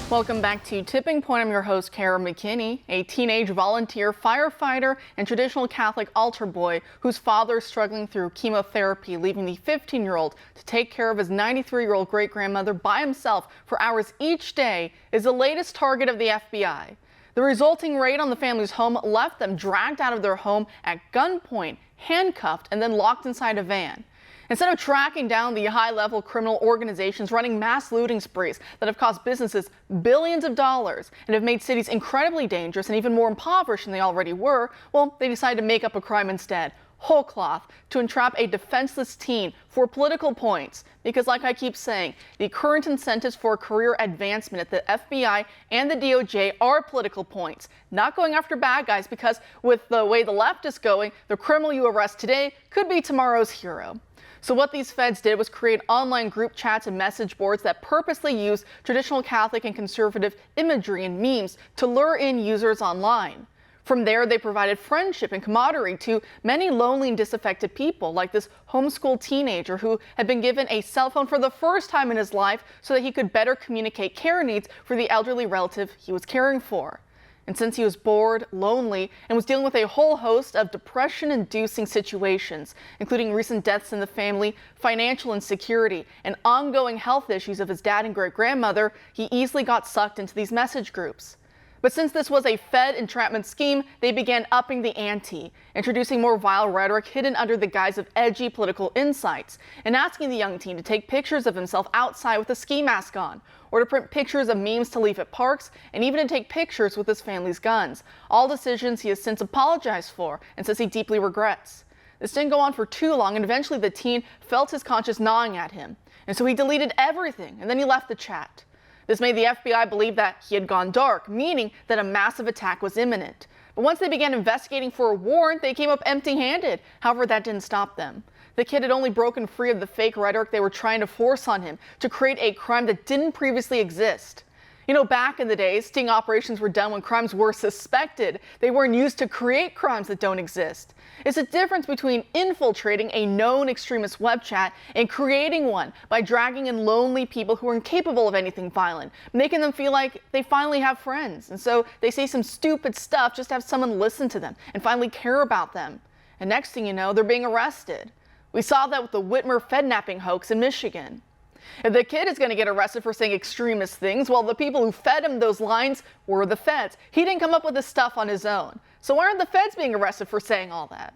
Welcome back to Tipping Point. I'm your host, Kara McKinney, a teenage volunteer firefighter and traditional Catholic altar boy whose father is struggling through chemotherapy, leaving the 15-year-old to take care of his 93-year-old great-grandmother by himself for hours each day, is the latest target of the FBI. The resulting raid on the family's home left them dragged out of their home at gunpoint, handcuffed, and then locked inside a van. Instead of tracking down the high-level criminal organizations running mass looting sprees that have cost businesses billions of dollars and have made cities incredibly dangerous and even more impoverished than they already were, well, they decided to make up a crime instead, whole cloth, to entrap a defenseless teen for political points. Because like I keep saying, the current incentives for career advancement at the FBI and the DOJ are political points, not going after bad guys, because with the way the left is going, the criminal you arrest today could be tomorrow's hero. So what these feds did was create online group chats and message boards that purposely use traditional Catholic and conservative imagery and memes to lure in users online. From there, they provided friendship and camaraderie to many lonely and disaffected people, like this homeschooled teenager who had been given a cell phone for the first time in his life so that he could better communicate care needs for the elderly relative he was caring for. And since he was bored, lonely, and was dealing with a whole host of depression-inducing situations, including recent deaths in the family, financial insecurity, and ongoing health issues of his dad and great-grandmother, he easily got sucked into these message groups. But since this was a Fed entrapment scheme, they began upping the ante, introducing more vile rhetoric hidden under the guise of edgy political insights, and asking the young teen to take pictures of himself outside with a ski mask on, or to print pictures of memes to leave at parks, and even to take pictures with his family's guns. All decisions he has since apologized for and says he deeply regrets. This didn't go on for too long, and eventually the teen felt his conscience gnawing at him, and so he deleted everything, and then he left the chat. This made the FBI believe that he had gone dark, meaning that a massive attack was imminent. But once they began investigating for a warrant, they came up empty-handed. However, that didn't stop them. The kid had only broken free of the fake rhetoric they were trying to force on him to create a crime that didn't previously exist. You know, back in the days, sting operations were done when crimes were suspected. They weren't used to create crimes that don't exist. It's a difference between infiltrating a known extremist web chat and creating one by dragging in lonely people who are incapable of anything violent, making them feel like they finally have friends. And so they say some stupid stuff just to have someone listen to them and finally care about them. And next thing you know, they're being arrested. We saw that with the Whitmer Fednapping hoax in Michigan. If the kid is going to get arrested for saying extremist things, well, the people who fed him those lines were the feds. He didn't come up with this stuff on his own. So why aren't the feds being arrested for saying all that?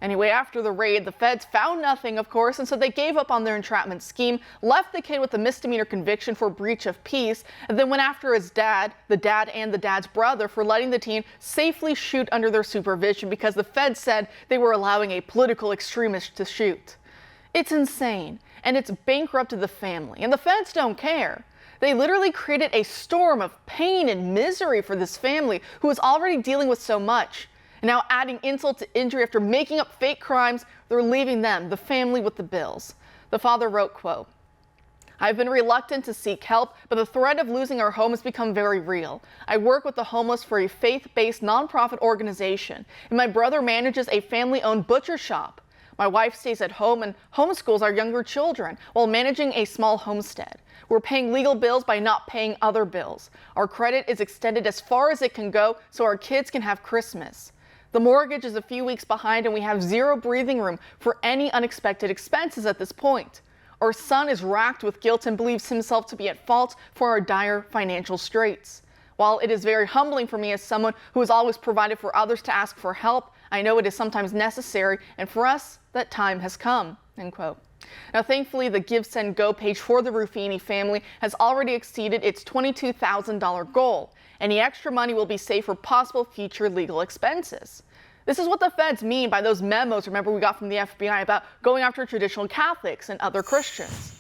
Anyway, after the raid, the feds found nothing, of course, and so they gave up on their entrapment scheme, left the kid with a misdemeanor conviction for breach of peace, and then went after his dad, the dad and the dad's brother, for letting the teen safely shoot under their supervision because the feds said they were allowing a political extremist to shoot. It's insane, and it's bankrupted the family, and the feds don't care. They literally created a storm of pain and misery for this family who was already dealing with so much. And now adding insult to injury after making up fake crimes, they're leaving them, the family, with the bills. The father wrote, quote, "I've been reluctant to seek help, but the threat of losing our home has become very real. I work with the homeless for a faith-based nonprofit organization, and my brother manages a family-owned butcher shop. My wife stays at home and homeschools our younger children while managing a small homestead. We're paying legal bills by not paying other bills. Our credit is extended as far as it can go so our kids can have Christmas. The mortgage is a few weeks behind and we have zero breathing room for any unexpected expenses at this point. Our son is racked with guilt and believes himself to be at fault for our dire financial straits. While it is very humbling for me as someone who has always provided for others to ask for help, I know it is sometimes necessary, and for us, that time has come," end quote. Now, thankfully, the Give, Send, Go page for the Ruffini family has already exceeded its $22,000 goal. Any extra money will be saved for possible future legal expenses. This is what the feds mean by those memos, remember, we got from the FBI about going after traditional Catholics and other Christians.